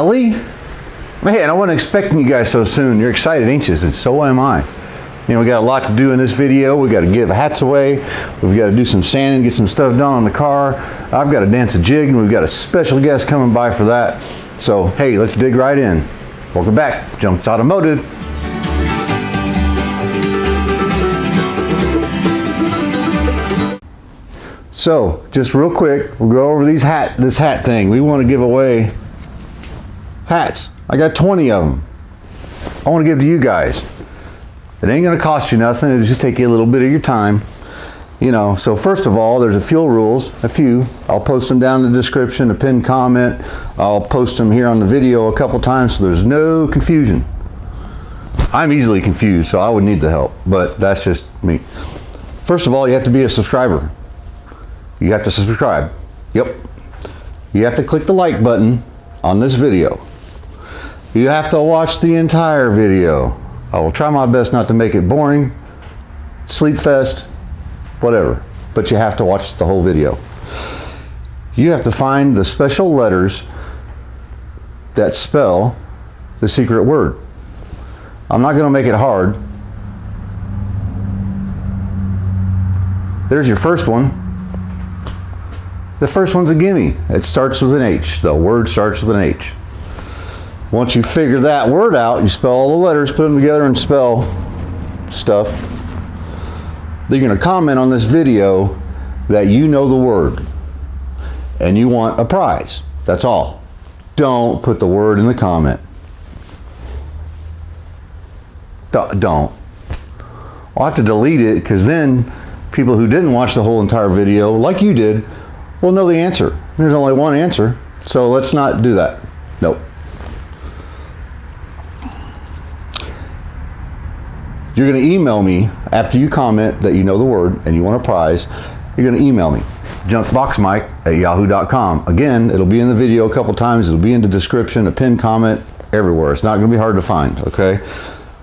golly. Man, I wasn't expecting you guys so soon. You're excited, ain't you? And so am I. You know, we got a lot to do in this video. We got to give hats away. We've got to do some sanding, get some stuff done on the car. I've got to dance a jig, and we've got a special guest coming by for that. So, hey, let's dig right in. Welcome back, Junk's Automotive. So, just real quick, we'll go over this hat thing. We want to give away hats. I got 20 of them. I want to give to you guys. It ain't going to cost you nothing. It'll just take you a little bit of your time. You know, so first of all, there's a few rules, a few. I'll post them down in the description, a pinned comment. I'll post them here on the video a couple times so there's no confusion. I'm easily confused, so I would need the help, but that's just me. First of all, you have to be a subscriber. You have to subscribe. Yep. You have to click the like button on this video. You have to watch the entire video. I will try my best not to make it boring, sleep fest, whatever, but you have to watch the whole video. You have to find the special letters that spell the secret word. I'm not going to make it hard. There's your first one. The first one's a gimme. It starts with an H. The word starts with an H. Once you figure that word out, you spell all the letters, put them together and spell stuff. You're going to comment on this video that you know the word and you want a prize. That's all. Don't put the word in the comment. Don't. I'll have to delete it because then people who didn't watch the whole entire video, like you did, will know the answer. There's only one answer, so let's not do that. Nope. You're going to email me after you comment that you know the word and you want a prize. You're going to email me, junkboxmike@yahoo.com. Again, it'll be in the video a couple times. It'll be in the description, a pinned comment, everywhere. It's not going to be hard to find, okay?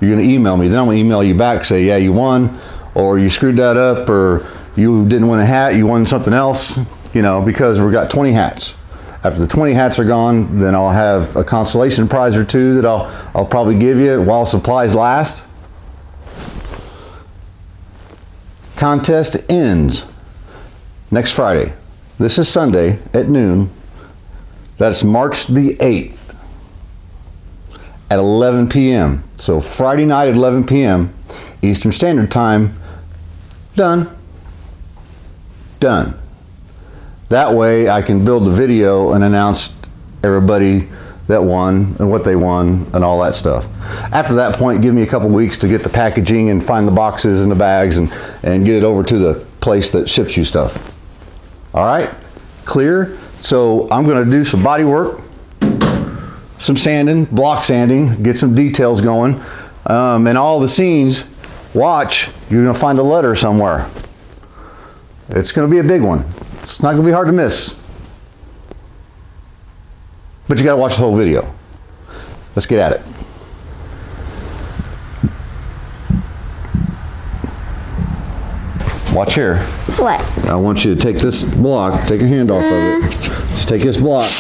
You're going to email me. Then I'm going to email you back, say, yeah, you won, or you screwed that up, or you didn't win a hat, you won something else, you know, because we've got 20 hats. After the 20 hats are gone, then I'll have a consolation prize or two that I'll probably give you while supplies last. Contest ends next Friday. This is Sunday at noon. That's March the 8th at 11 p.m. So Friday night at 11 p.m. Eastern Standard Time. Done. Done. That way I can build the video and announce everybody that won and what they won and all that stuff. After that point, give me a couple weeks to get the packaging and find the boxes and the bags and get it over to the place that ships you stuff. All right, clear? So I'm gonna do some body work, some sanding, block sanding, get some details going. And all the scenes, watch, you're gonna find a letter somewhere. It's gonna be a big one. It's not gonna be hard to miss. But you gotta watch the whole video. Let's get at it. Watch here. What? I want you to take this block, take your hand off of it. Just take this block,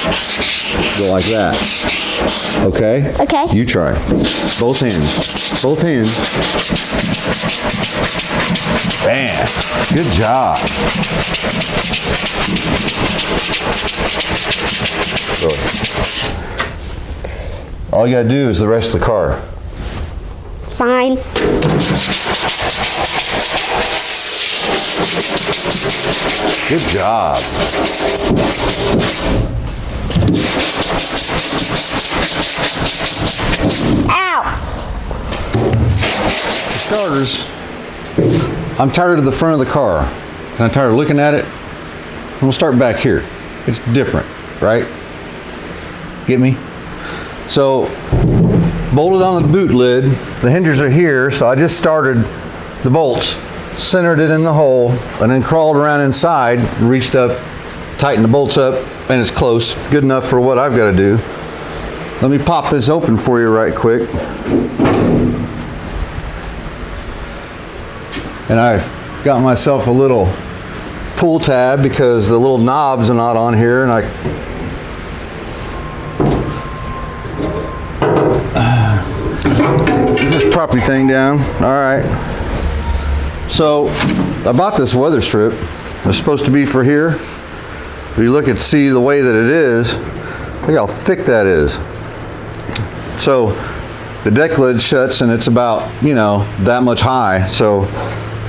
go like that. Okay? Okay. You try. Both hands. Both hands. Bam. Good job. Good. All you gotta do is the rest of the car. Fine. Good job. Ow! For starters, I'm tired of the front of the car. And I'm tired of looking at it. I'm gonna start back here. It's different, right? Get me? So, bolted on the boot lid. The hinges are here, so I just started the bolts, centered it in the hole, and then crawled around inside, reached up, tightened the bolts up, and it's close. Good enough for what I've got to do. Let me pop this open for you right quick. And I've got myself a little pull tab because the little knobs are not on here, and proppy thing down. All right. So I bought this weather strip. It's supposed to be for here. If you look at see the way that it is, look how thick that is. So the deck lid shuts and it's about, you know, that much high. So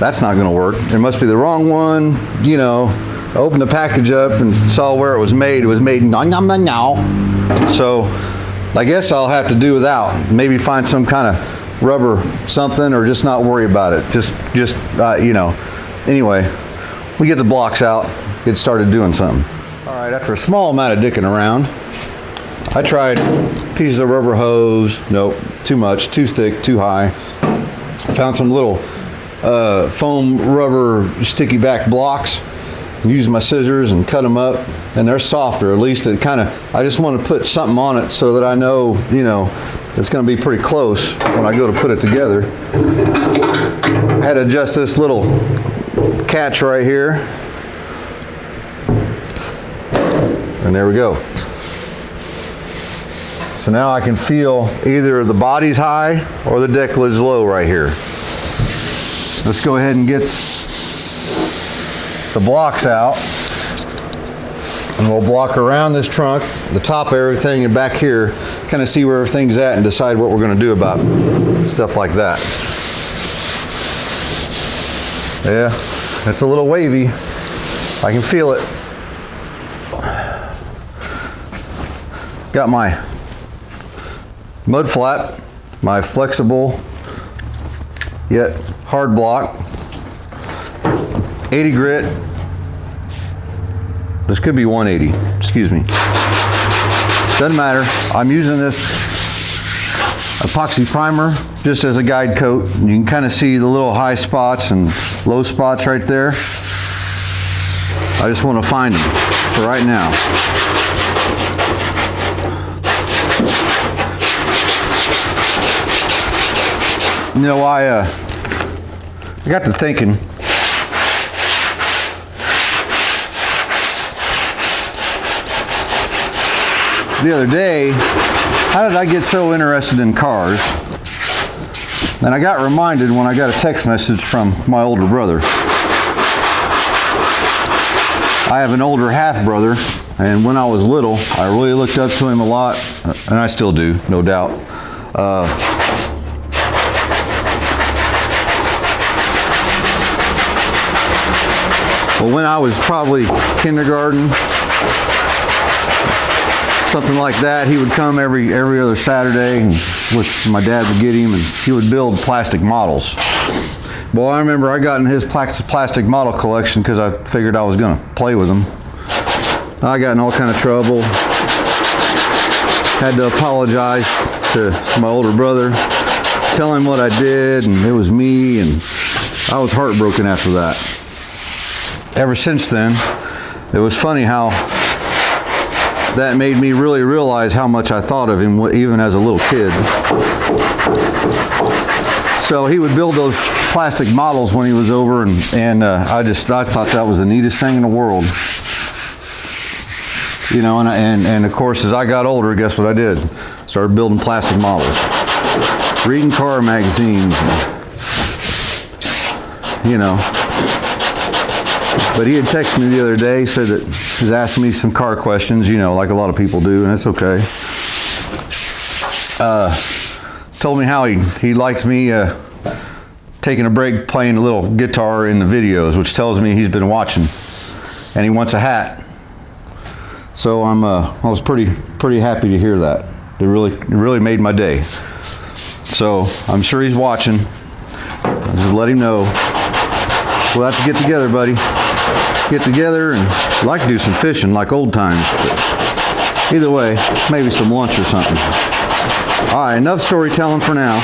that's not gonna work. It must be the wrong one. You know, I opened the package up and saw where it was made. It was made no. So I guess I'll have to do without. Maybe find some kind of rubber something or just not worry about it. Just you know. Anyway, we get the blocks out, get started doing something. All right, after a small amount of dicking around, I tried pieces of rubber hose. Nope, too much, too thick, too high. Found some little foam rubber sticky back blocks. Used my scissors and cut them up, and they're softer. At least it kind of, I just want to put something on it so that I know, you know, it's going to be pretty close when I go to put it together. I had to adjust this little catch right here. And there we go. So now I can feel either the body's high or the deck lid's low right here. Let's go ahead and get the blocks out, and we'll block around this trunk, the top of everything, and back here, kind of see where everything's at and decide what we're going to do about stuff like that. Yeah, it's a little wavy. I can feel it. Got my mud flap, my flexible yet hard block. 80 grit. This could be 180, excuse me. Doesn't matter. I'm using this epoxy primer just as a guide coat. You can kind of see the little high spots and low spots right there. I just want to find them for right now. You know, I got to thinking, the other day, how did I get so interested in cars? And I got reminded when I got a text message from my older brother. I have an older half brother, and when I was little, I really looked up to him a lot, and I still do, no doubt. Well, when I was probably kindergarten, something like that, he would come every other Saturday, and my dad would get him, and he would build plastic models. Well, I remember I got in his plastic model collection because I figured I was going to play with them. I got in all kind of trouble. Had to apologize to my older brother, tell him what I did, and it was me, and I was heartbroken after that. Ever since then, it was funny how that made me really realize how much I thought of him even as a little kid. So he would build those plastic models when he was over, and I thought that was the neatest thing in the world. You know, and of course, as I got older, guess what I did? Started building plastic models, reading car magazines, you know. But he had texted me the other day, said that he was asking me some car questions, you know, like a lot of people do, and it's okay. Told me how he liked me taking a break playing a little guitar in the videos, which tells me he's been watching, and he wants a hat. So I was pretty happy to hear that. It really made my day. So I'm sure he's watching. Just let him know. We'll have to get together, buddy. Get together, and I'd like to do some fishing like old times. But either way, maybe some lunch or something. All right, enough storytelling for now.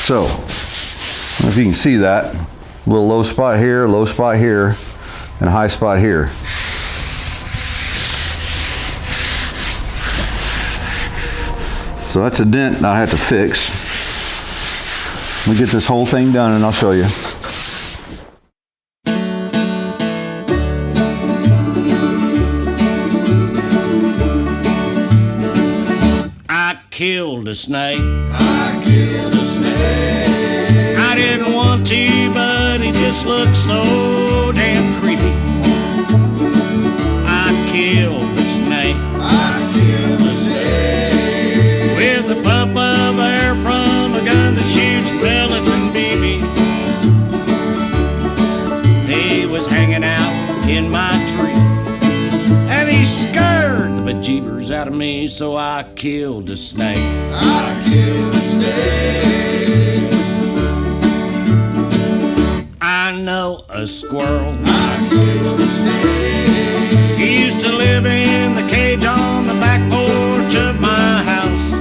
So, I don't know if you can see that. A little low spot here, and a high spot here. So that's a dent I have to fix. Let me get this whole thing done and I'll show you. killed a snake. I killed a snake. I didn't want to, but he just looked so damn creepy. I killed a snake. I killed a snake. With a puff of air from a gun that shoots pellets and BB. He was hanging out in my tree, and he scared the bejeebers out of me, so I killed a snake. I killed a snake. I know a squirrel. I killed a snake. He used to live in the cage on the back porch of my house.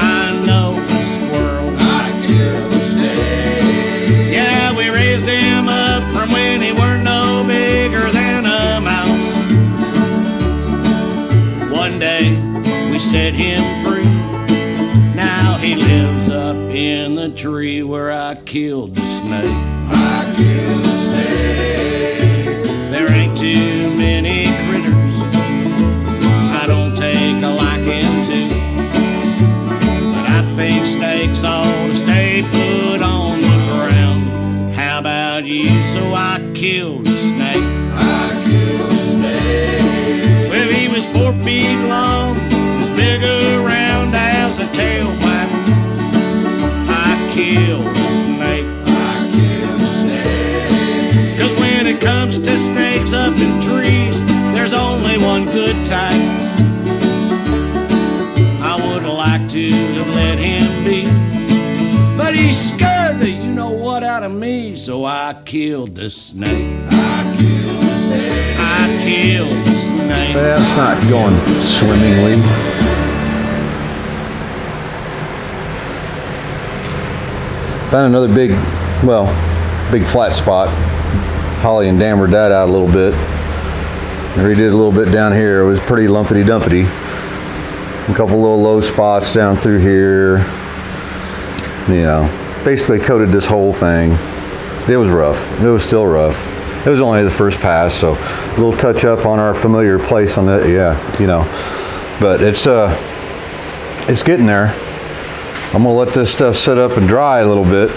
I know a squirrel. I killed a snake. Yeah, we raised him up from when he weren't no bigger than a mouse. One day we set him free. Now he lives up in the tree where I killed the snake. I killed the snake. There ain't too many critters I don't take a liking to, but I think snakes ought to stay put on the ground. How about you? So I killed a snake. I killed a snake. Well, he was 4 feet long, as big around as a tailpipe. I killed a snake. I killed a snake. 'Cause when it comes to snakes up in trees, there's only one good type. I would like to have let him be, but he scared the you-know-what out of me, so I killed the snake. I killed the snake. I killed the snake. That's not going swimmingly. Found another big flat spot. Holly and dammered that out a little bit. Redid a little bit down here. It was pretty lumpity-dumpity. A couple little low spots down through here. You know, basically coated this whole thing. It was rough. It was still rough. It was only the first pass, so a little touch up on our familiar place on it. Yeah, you know, but it's getting there. I'm gonna let this stuff sit up and dry a little bit.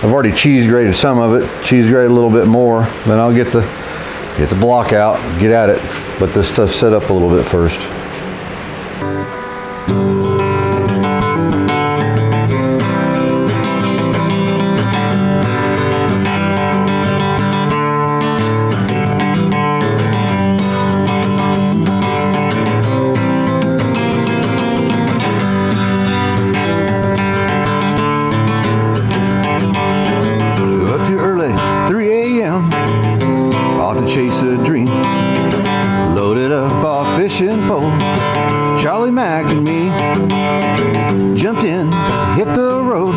I've already cheese grated some of it, cheese grated a little bit more. Then I'll get the block out, get at it. Let this stuff sit up a little bit first. Chase a dream, loaded up our fishing pole. Charlie Mack and me jumped in, hit the road.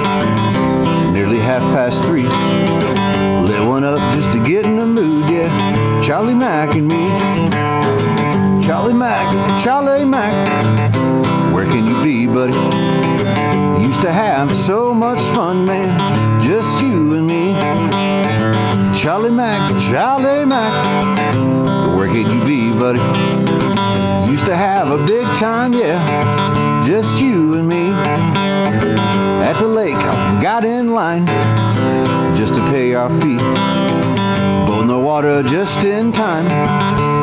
Nearly 3:30. Lit one up just to get in the mood, yeah. Charlie Mack and me. Charlie Mack, where can you be, buddy? Used to have so much fun, man, just you and me. Charlie Mack, where can you be, buddy? Used to have a big time, yeah, just you and me. At the lake, got in line just to pay our fee. Boiled the water just in time,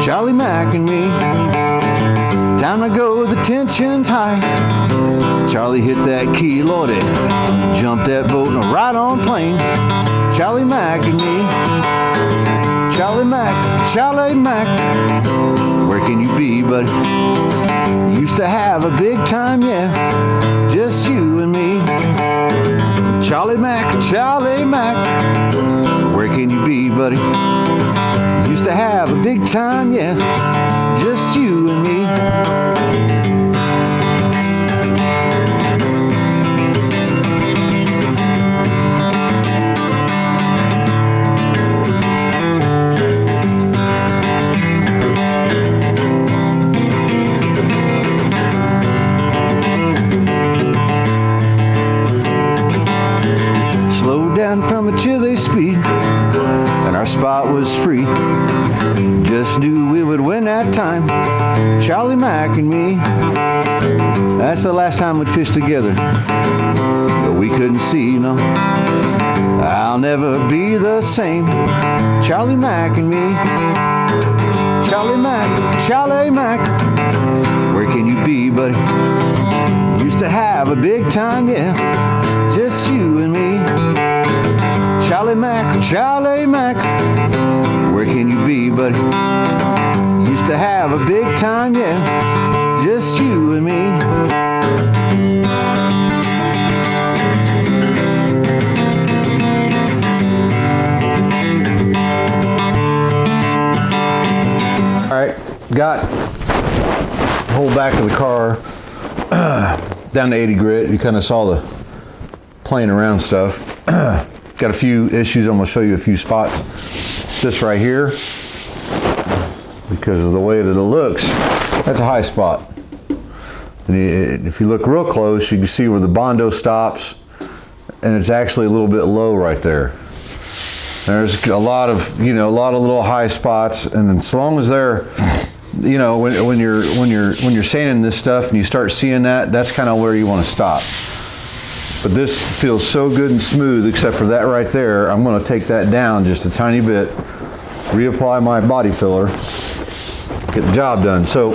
Charlie Mack and me. Time to go, the tension's high. Charlie hit that key, Lordy, jumped that boat in a ride-on plane. Charlie Mack and me. Charlie Mack, where can you be, buddy? Used to have a big time, yeah, just you and me. Charlie Mack, where can you be, buddy? Used to have a big time, yeah, just you and me. From a chilly speed, and our spot was free. just knew we would win that time, Charlie Mack and me. That's the last time we'd fished together, but we couldn't see, no. I'll never be the same, Charlie Mack and me. Charlie Mack, Charlie Mack, where can you be, buddy? Used to have a big time, yeah, just you and me. Charlie Mack, Charlie Mack, where can you be, buddy? Used to have a big time, yeah, just you and me. All right, got the whole back of the car down to 80 grit. You kind of saw the playing around stuff. Got a few issues. I'm going to show you a few spots. This right here, because of the way that it looks, that's a high spot. And if you look real close, you can see where the Bondo stops, and it's actually a little bit low right there. There's a lot of little high spots, and as long as they're, you know, when you're sanding this stuff and you start seeing that, that's kind of where you want to stop. But this feels so good and smooth, except for that right there. I'm going to take that down just a tiny bit, reapply my body filler, get the job done. So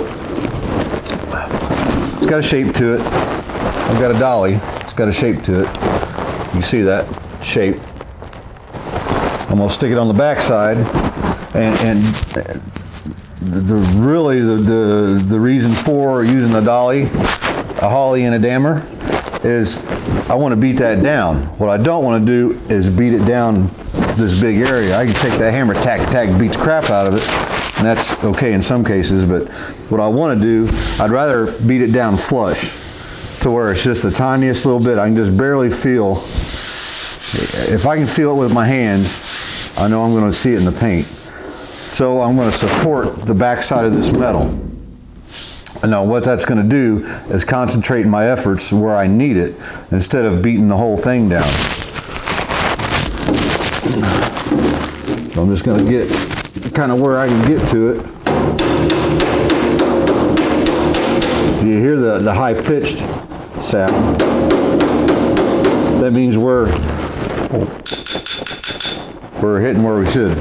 it's got a shape to it. I've got a dolly. It's got a shape to it. You see that shape. I'm going to stick it on the back side, and the reason for using a dolly, a holly, and a dammer is I want to beat that down. What I don't want to do is beat it down this big area. I can take that hammer, tack, beat the crap out of it, and that's okay in some cases, but what I want to do, I'd rather beat it down flush to where it's just the tiniest little bit. I can just barely feel. If I can feel it with my hands, I know I'm going to see it in the paint. So I'm going to support the back side of this metal. And now what that's going to do is concentrate my efforts where I need it instead of beating the whole thing down. So I'm just going to get kind of where I can get to it. You hear the high-pitched sound. That means we're hitting where we should.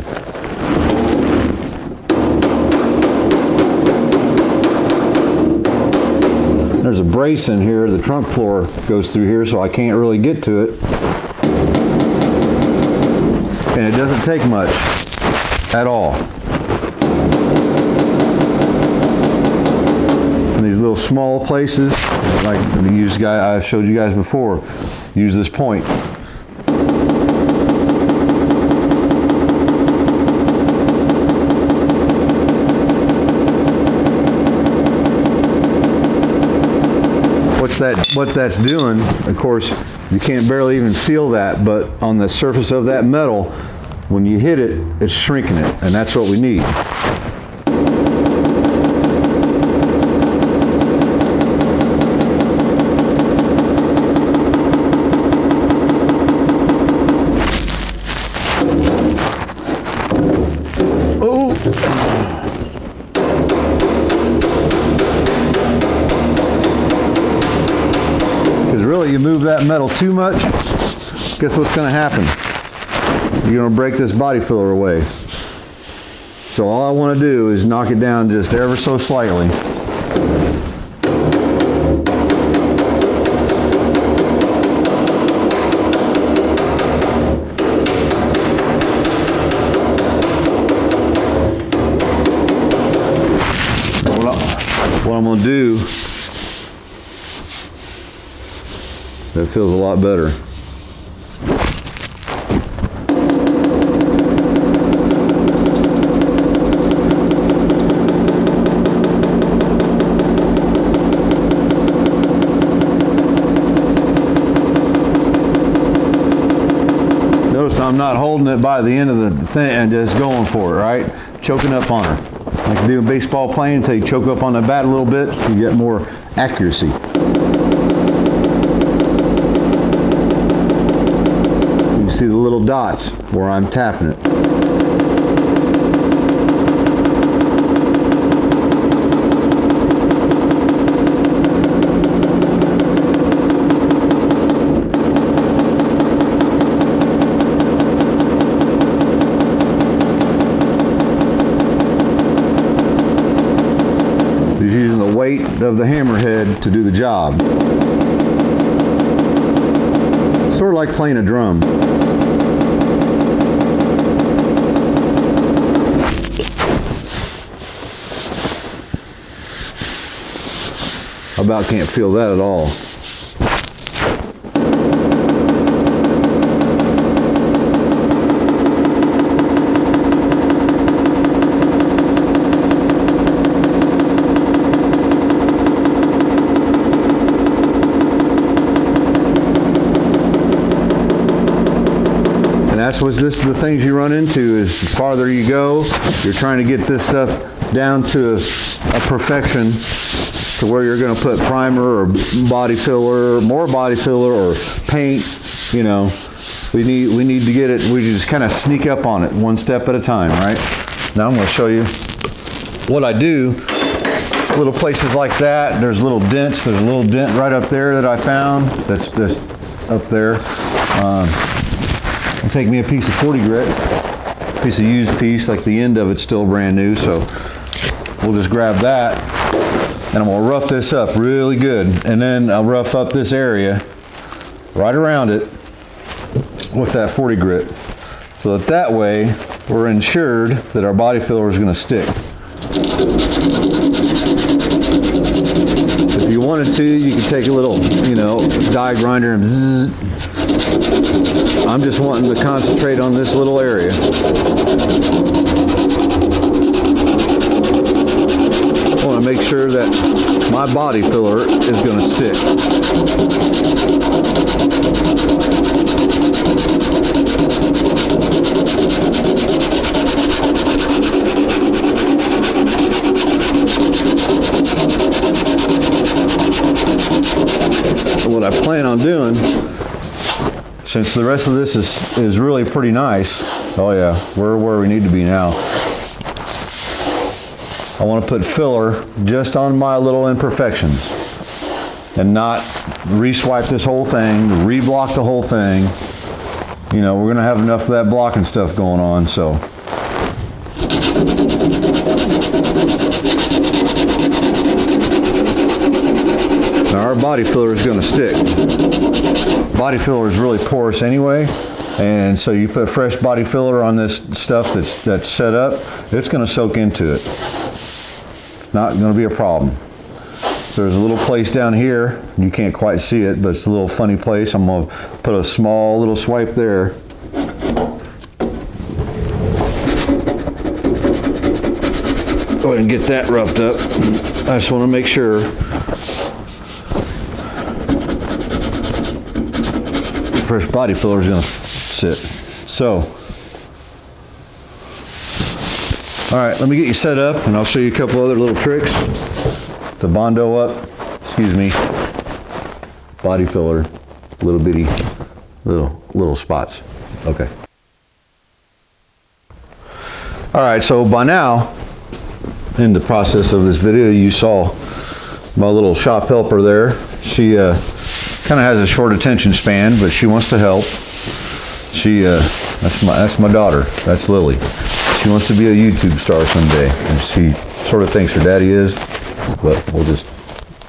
There's a brace in here. The trunk floor goes through here, so I can't really get to it. And it doesn't take much at all. And these little small places, like I showed you guys before, use this point. What that's doing, of course, you can't barely even feel that, but on the surface of that metal, when you hit it, it's shrinking it, and that's what we need. Really, you move that metal too much, guess what's going to happen? You're going to break this body filler away. So all I want to do is knock it down just ever so slightly. What I'm going to do, that feels a lot better. Notice I'm not holding it by the end of the thing and just going for it, right? Choking up on her. Like you do in baseball playing, until you choke up on the bat a little bit, you get more accuracy. See the little dots where I'm tapping it. weight of the hammerhead to do the job. Sort of like playing a drum. I about can't feel that at all. That's what this is the things you run into is the farther you go, you're trying to get this stuff down to a perfection to where you're going to put primer or body filler, more body filler or paint, you know. We need to get it, we just kind of sneak up on it one step at a time, right? Now I'm going to show you what I do. Little places like that, there's little dents, there's a little dent right up there that I found, that's up there. It'll take me a piece of 40 grit, piece of used piece, like the end of it's still brand new, so we'll just grab that, and I'm gonna rough this up really good, and then I'll rough up this area right around it with that 40 grit, so that way we're ensured that our body filler is gonna stick. If you wanted to, you could take a little, you know, die grinder and zzz. I'm just wanting to concentrate on this little area. I want to make sure that my body filler is going to stick. So what I plan on doing, since the rest of this is really pretty nice, oh yeah, we're where we need to be now. I want to put filler just on my little imperfections and not re-swipe this whole thing, re-block the whole thing. You know, we're going to have enough of that blocking stuff going on, so. Now our body filler is going to stick. Body filler is really porous anyway, and so you put fresh body filler on this stuff that's set up, it's going to soak into it. Not going to be a problem. So there's a little place down here, you can't quite see it, but it's a little funny place. I'm going to put a small little swipe there. Go ahead and get that roughed up. I just want to make sure. Fresh body filler is going to sit. So, all right, let me get you set up and I'll show you a couple other little tricks to Bondo up, excuse me, body filler, little bitty, little spots. Okay. All right, so by now, in the process of this video, you saw my little shop helper there. She, kind of has a short attention span, but she wants to help. She, that's my daughter. That's Lily. She wants to be a YouTube star someday, and she sort of thinks her daddy is, but we'll just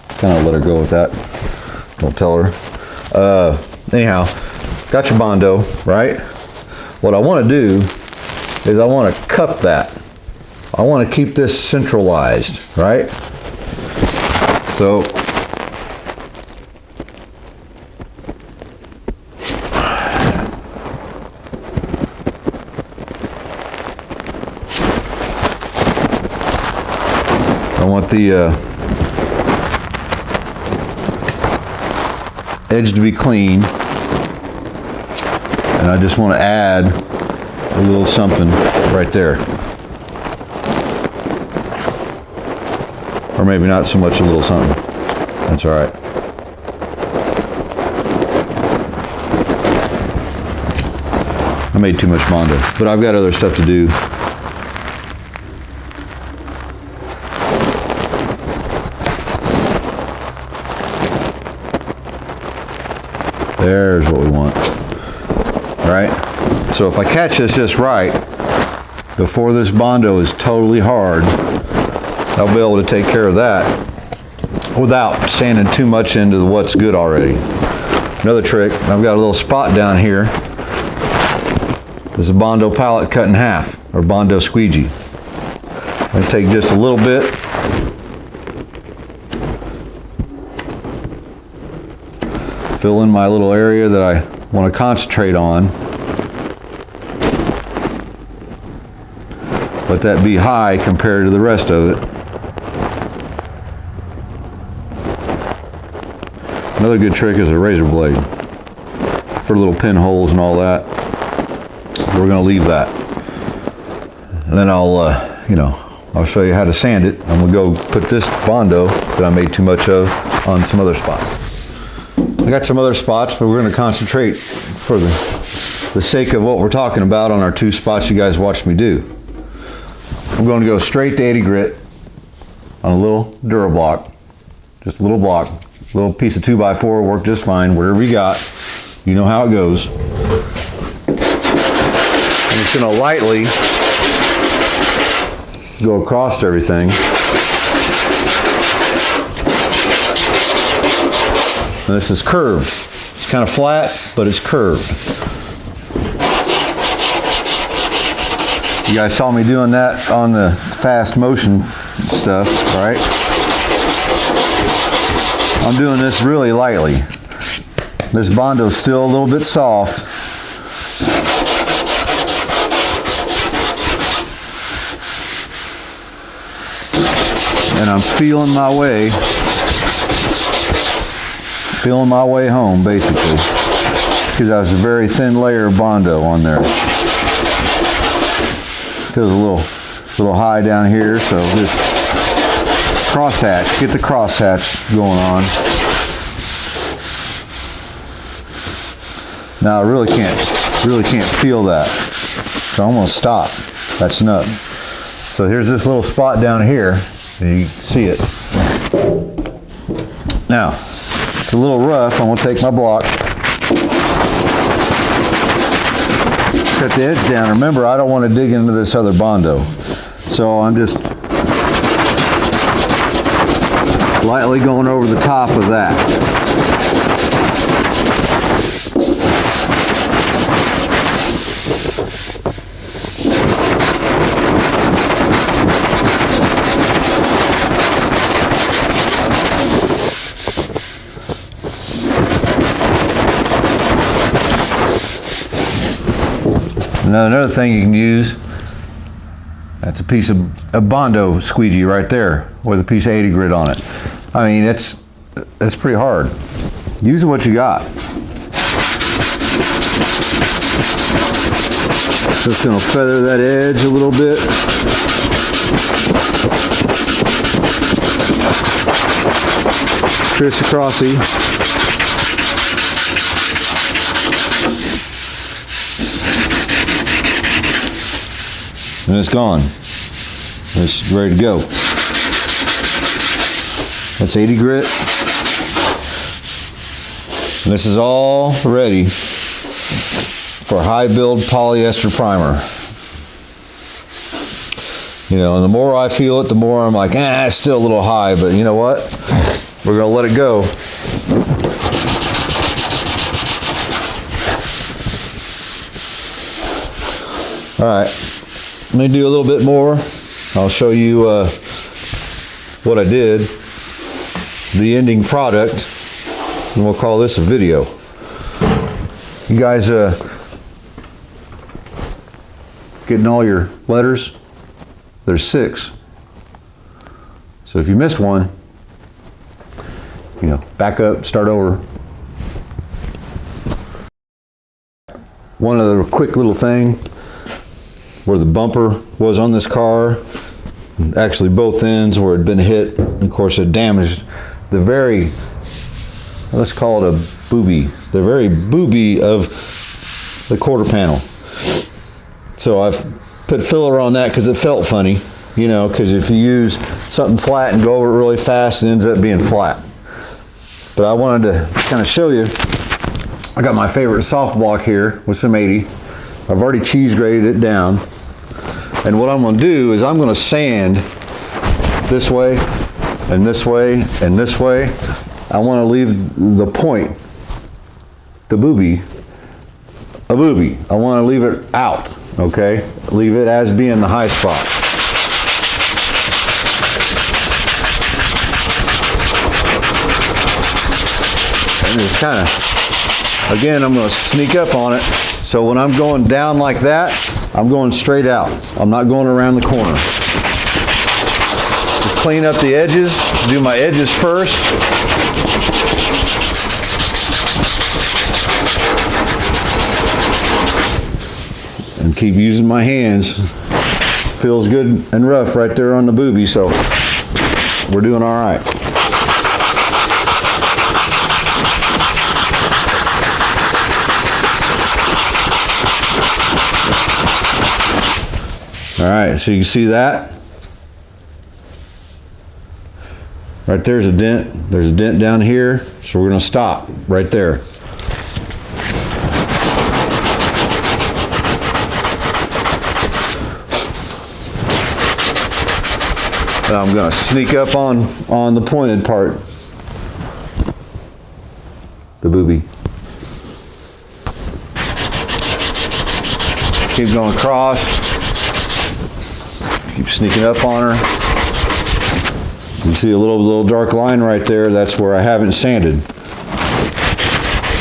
kind of let her go with that. Don't tell her. Anyhow, got your Bondo, right? What I want to do is I want to cup that. I want to keep this centralized, right? So, I want the edge to be clean, and I just want to add a little something right there. Or maybe not so much a little something. That's all right. I made too much Bondo, but I've got other stuff to do. There's what we want. All right. So if I catch this just right, before this Bondo is totally hard, I'll be able to take care of that without sanding too much into what's good already. Another trick, I've got a little spot down here. This is a Bondo pallet cut in half, or Bondo squeegee. I'm going to take just a little bit. Fill in my little area that I want to concentrate on. Let that be high compared to the rest of it. Another good trick is a razor blade for little pinholes and all that. We're going to leave that. And then I'll show you how to sand it. I'm going to go put this Bondo that I made too much of on some other spots. I got some other spots, but we're going to concentrate for the sake of what we're talking about on our 2 spots you guys watched me do. I'm going to go straight to 80 grit on a little Durablock, just a little block, a little piece of 2x4 will work just fine, whatever you got, you know how it goes. I'm just going to lightly go across everything. And this is curved. It's kind of flat, but it's curved. You guys saw me doing that on the fast motion stuff, right? I'm doing this really lightly. This Bondo's still a little bit soft. And I'm feeling my way home, basically, because I was a very thin layer of Bondo on there. Feels a little high down here, so just crosshatch, get the crosshatch going on. Now I really can't feel that, so I'm gonna stop. That's enough. So here's this little spot down here, and you can see it. Now, it's a little rough. I'm gonna take my block, cut the edge down. Remember, I don't want to dig into this other Bondo, so I'm just lightly going over the top of that. Now, another thing you can use, that's a piece of a Bondo squeegee right there with a piece of 80 grit on it. I mean, that's pretty hard. Use what you got. Just gonna feather that edge a little bit. Criss-crossy. And it's gone. It's ready to go. That's 80 grit. And this is all ready for high build polyester primer. You know, and the more I feel it, the more I'm like, it's still a little high, but you know what? We're gonna let it go. All right. Let me do a little bit more. I'll show you what I did, the ending product, and we'll call this a video. You guys getting all your letters? There's 6. So if you missed one, back up, start over. One other quick little thing. Where the bumper was on this car, actually both ends where it had been hit, of course it damaged the very, let's call it a booby, the very booby of the quarter panel. So I've put filler on that because it felt funny, because if you use something flat and go over it really fast, it ends up being flat. But I wanted to kind of show you, I got my favorite soft block here with some 80. I've already cheese graded it down. And what I'm going to do is I'm going to sand this way and this way, and this way. I want to leave the point, the booby, a booby. I want to leave it out, okay? Leave it as being the high spot. And it's kind of, again, I'm going to sneak up on it. So when I'm going down like that, I'm going straight out. I'm not going around the corner. Just clean up the edges, do my edges first. And keep using my hands. Feels good and rough right there on the booby, so we're doing all right. All right, so you can see that. Right there's a dent. There's a dent down here, so we're gonna stop right there. And I'm gonna sneak up on the pointed part, the booby. Keep going across. Keep sneaking up on her. You see a little dark line right there. That's where I haven't sanded.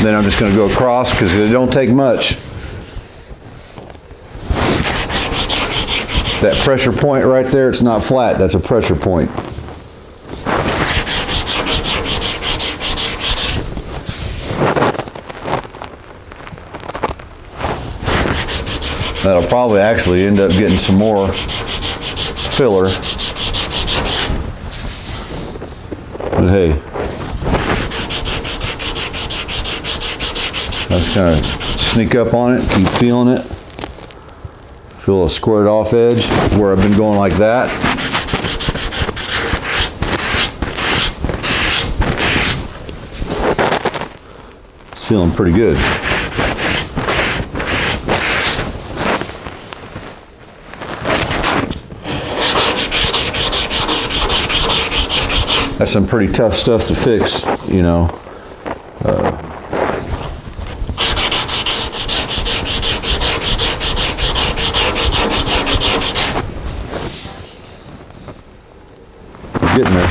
Then I'm just going to go across because it don't take much. That pressure point right there, it's not flat. That's a pressure point. That'll probably actually end up getting some more filler. But hey, I just kind of sneak up on it, keep feeling it. Feel a squared off edge where I've been going like that. It's feeling pretty good. That's some pretty tough stuff to fix, you know. We're getting there.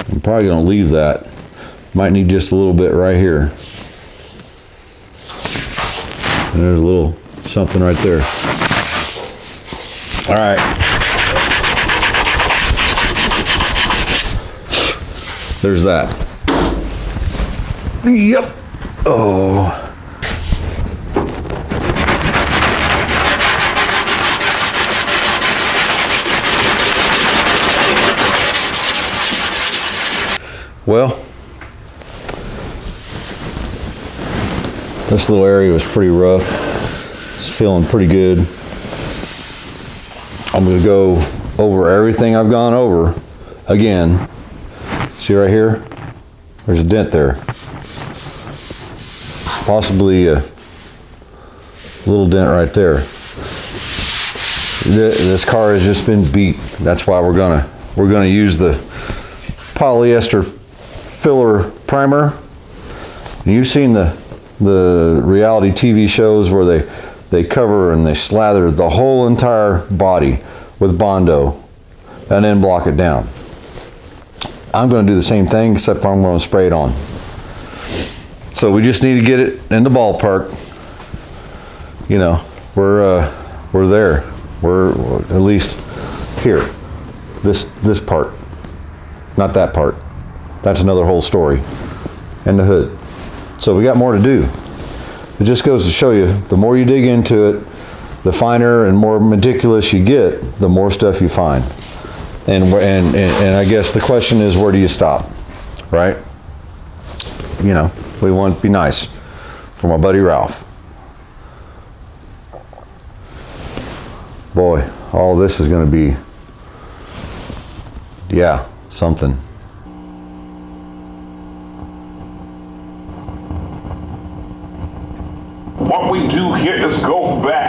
I'm probably going to leave that. Might need just a little bit right here. And there's a little something right there. All right. There's that. Yep. Oh. Well, this little area was pretty rough. It's feeling pretty good. I'm going to go over everything I've gone over again. See right here? There's a dent there. Possibly a little dent right there. This car has just been beat. That's why we're gonna use the polyester filler primer. You've seen the reality TV shows where they cover and they slather the whole entire body with Bondo and then block it down. I'm going to do the same thing, except I'm going to spray it on. So we just need to get it in the ballpark. You know, we're there. We're at least here. This part, not that part. That's another whole story. And the hood. So we got more to do. It just goes to show you, the more you dig into it, the finer and more meticulous you get, the more stuff you find. And I guess the question is, where do you stop, right? You know, we want to be nice for my buddy Ralph. Boy, all this is going to be, yeah, something. what we do here is go back.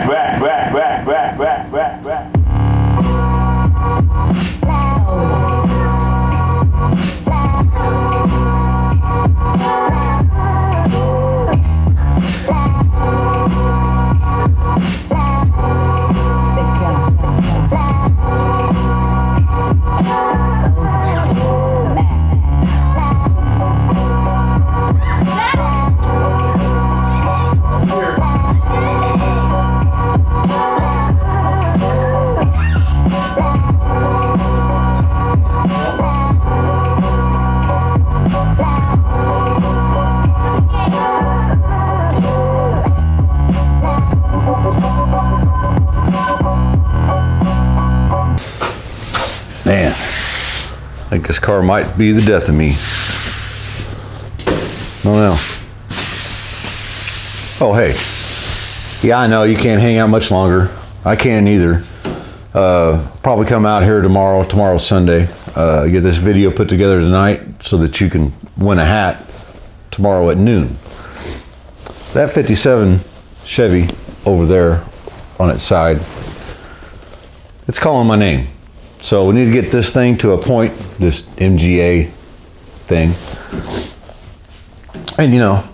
Man, I think this car might be the death of me. Oh no. Oh hey. Yeah, I know you can't hang out much longer. I can't either. Probably come out here tomorrow. Tomorrow's Sunday. Get this video put together tonight so that you can win a hat tomorrow at noon. That 57 Chevy over there on its side, it's calling my name. So we need to get this thing to a point, this MGA thing. And you know,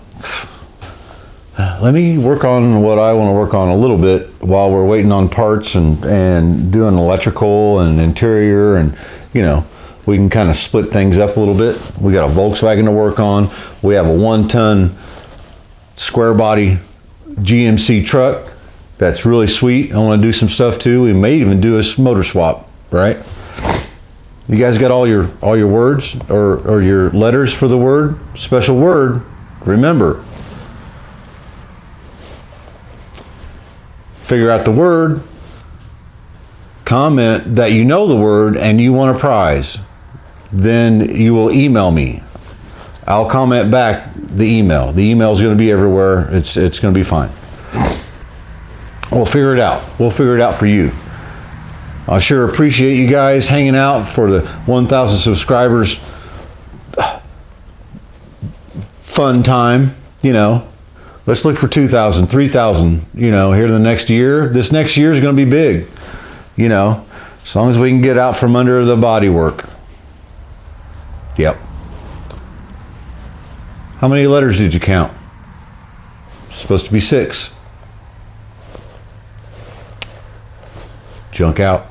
let me work on what I want to work on a little bit while we're waiting on parts and doing electrical and interior, and you know, we can kind of split things up a little bit. We got a Volkswagen to work on. We have a 1-ton square body GMC truck that's really sweet. I want to do some stuff too. We may even do a motor swap, right? You guys got all your words or your letters for the word? Special word, remember. Figure out the word, comment that you know the word and you want a prize. Then you will email me. I'll comment back the email. The email is going to be everywhere. It's going to be fine. We'll figure it out. We'll figure it out for you. I sure appreciate you guys hanging out for the 1,000 subscribers. Fun time, you know. Let's look for 2,000, 3,000, you know, here in the next year. This next year is going to be big, you know, as long as we can get out from under the bodywork. Yep. How many letters did you count? Supposed to be 6. Junk out.